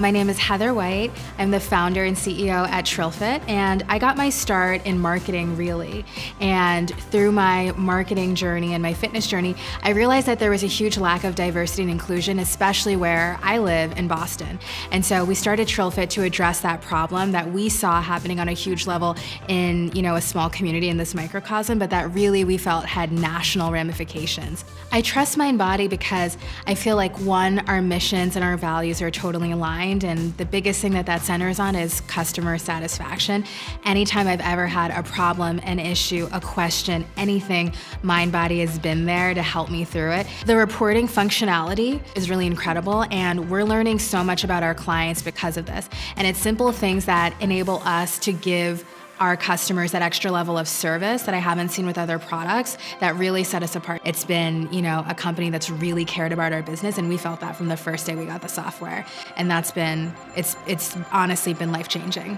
My name is Heather White. I'm the founder and CEO at TRILLFIT, and I got my start in marketing really. And through my marketing journey and my fitness journey, I realized that there was a huge lack of diversity and inclusion, especially where I live in Boston. And so we started TRILLFIT to address that problem that we saw happening on a huge level in, a small community in this microcosm, but that really we felt had national ramifications. I trust Mind Body because I feel like one, our missions and our values are totally aligned, and the biggest thing that centers on is customer satisfaction. Anytime I've ever had a problem, an issue, a question, anything, Mind Body has been there to help me through it. The reporting functionality is really incredible, and we're learning so much about our clients because of this. And it's simple things that enable us to give our customers that extra level of service that I haven't seen with other products that really set us apart. It's been, a company that's really cared about our business, and we felt that from the first day we got the software. And it's honestly been life-changing.